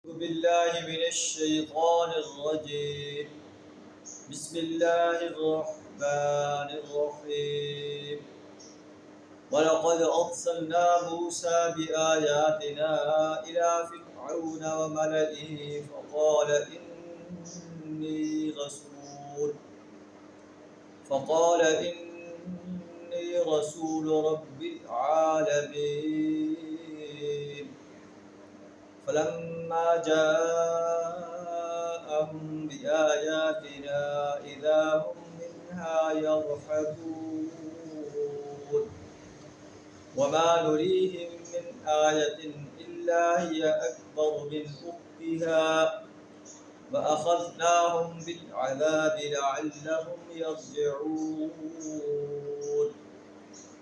أعوذ بالله من الشيطان الرجيم. بسم الله الرحمن الرحيم. ولقد أرسلنا موسى بآياتنا إلى فرعون وملئه فقال إني رسول رب العالمين. فلما جاءهم بآياتنا إذا هم منها يضحكون وما نريهم من آية إلا هي أكبر من أختها وأخذناهم بالعذاب لعلهم يرجعون.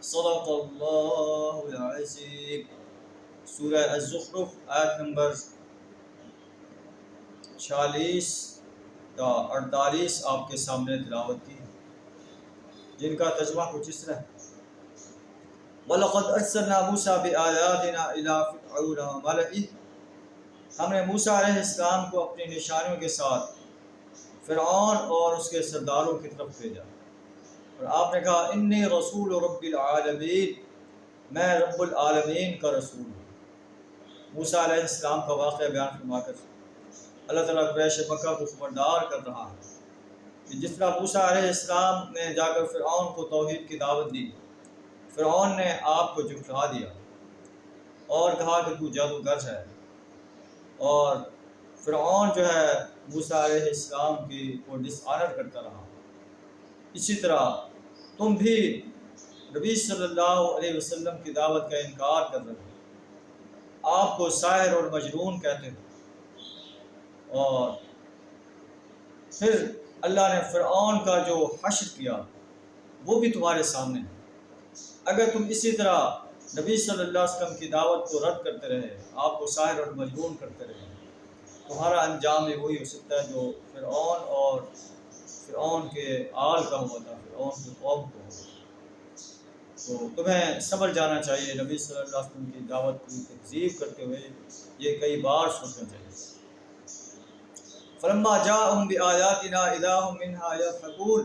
صدق اللہ العظیم. سورہ الزخرف آیت نمبر 46 تا 48 آپ کے سامنے تلاوت کی، جن کا ترجمہ کچھ اس طرح ہے: وَلَقَدْ أَرْسَلْنَا مُوسَىٰ بِآيَاتِنَا إِلَىٰ فِرْعَوْنَ وَمَلَئِهِ. ہم نے موسیٰ علیہ السلام کو اپنی نشانیوں کے ساتھ فرعون اور اس کے سرداروں کی طرف بھیجا، اور آپ نے کہا انی رسول رب العالمین، میں رب العالمین کا رسول ہوں. موسیٰ علیہ السلام کا واقعہ بیان فرما کر اللہ تعالیٰ قریش مکہ کو خبردار کر رہا ہے کہ جس طرح موسیٰ علیہ السلام نے جا کر فرعون کو توحید کی دعوت دی، فرعون نے آپ کو جھٹلا دیا اور کہا کہ تو جادوگر ہے، اور فرعون جو ہے موسیٰ علیہ السلام کی کو ڈس آنر کرتا رہا. اسی طرح تم بھی نبی صلی اللہ علیہ وسلم کی دعوت کا انکار کر رہے ہو، آپ کو ساحر اور مجنون کہتے ہیں. اور پھر اللہ نے فرعون کا جو حشر کیا وہ بھی تمہارے سامنے ہے. اگر تم اسی طرح نبی صلی اللہ علیہ وسلم کی دعوت کو رد کرتے رہے، آپ کو ساحر اور مجنون کرتے رہے، تمہارا انجام بھی وہی ہو سکتا ہے جو فرعون اور فرعون کے آل کا ہوا تھا، فرعون کی قوم کو. تو تمہیں سمجھ جانا چاہیے، نبی صلی اللہ علیہ وسلم کی دعوت کی تکذیب کرتے ہوئے یہ کئی بار سوچنا چاہیے. فلما جاءهم بآیاتنا اذا هم منها یضحکون.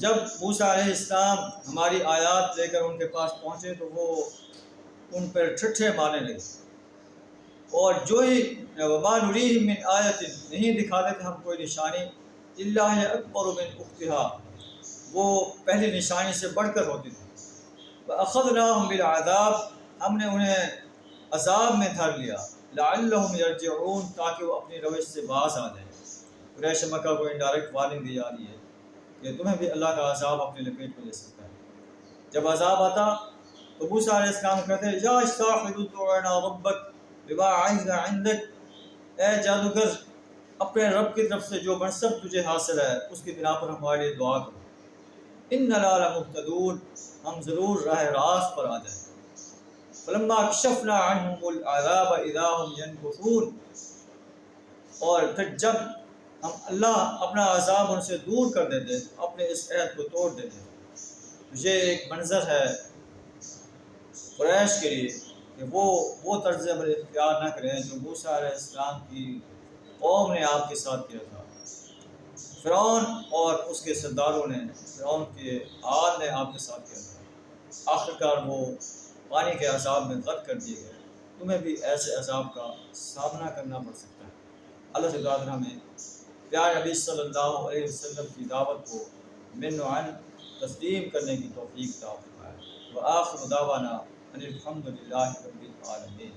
جب موسیٰ علیہ السلام ہماری آیات لے کر ان کے پاس پہنچے تو وہ ان پر ٹھٹھے مارنے لگے، اور جو ہی وما نریہم من آیت، نہیں دکھاتے تھے ہم کوئی نشانی، الا ہی اکبر من اختها، وہ پہلی نشانی سے بڑھ کر ہوتی تھی. وَأَخَذْنَاهُمْ بِالْعَذَابِ، ہم نے انہیں عذاب میں دھر لیا، لَعَلَّهُمْ يَرْجِعُونَ، تاکہ وہ اپنی روش سے باز آ جائیں. قریش مکہ کو انڈائریکٹ وارننگ دی جا رہی ہے کہ تمہیں بھی اللہ کا عذاب اپنے لپیٹ میں لے سکتا ہے. جب عذاب آتا تو موسیٰ علیہ السلام کہتے ہیں یا ساحر ادع لنا ربک بما عہد عندک، اے جادوگر اپنے رب کی طرف سے جو منصب تجھے حاصل ہے اس کی بنا پر ہمارے لیے دعا کرو، اننا لمہتدون، ہم ضرور راہ راست پر آ جائیں. فلما کشفنا عنہم العذاب اذا هم ینکثون، اور پھر جب ہم اللہ اپنا عذاب ان سے دور کر دیتے، اپنے اس عہد کو توڑ دیتے. یہ ایک منظر ہے قریش کے لیے کہ وہ طرز عمل اختیار نہ کریں جو موسیٰ علیہ السلام کی قوم نے آپ کے ساتھ کیا تھا. فرعون اور اس کے سرداروں نے، فرعون کے آل نے آپ کے ساتھ کیا تھا. آخرکار وہ پانی کے عذاب میں غرق کر دیے گئے. تمہیں بھی ایسے عذاب کا سامنا کرنا پڑ سکتا ہے. اللہ تعالیٰ ہمیں پیارے نبی صلی اللہ علیہ وسلم کی دعوت کو من و عن تسلیم کرنے کی توفیق عطا فرمائے. وآخر دعوانا ان الحمد للہ رب العالمین.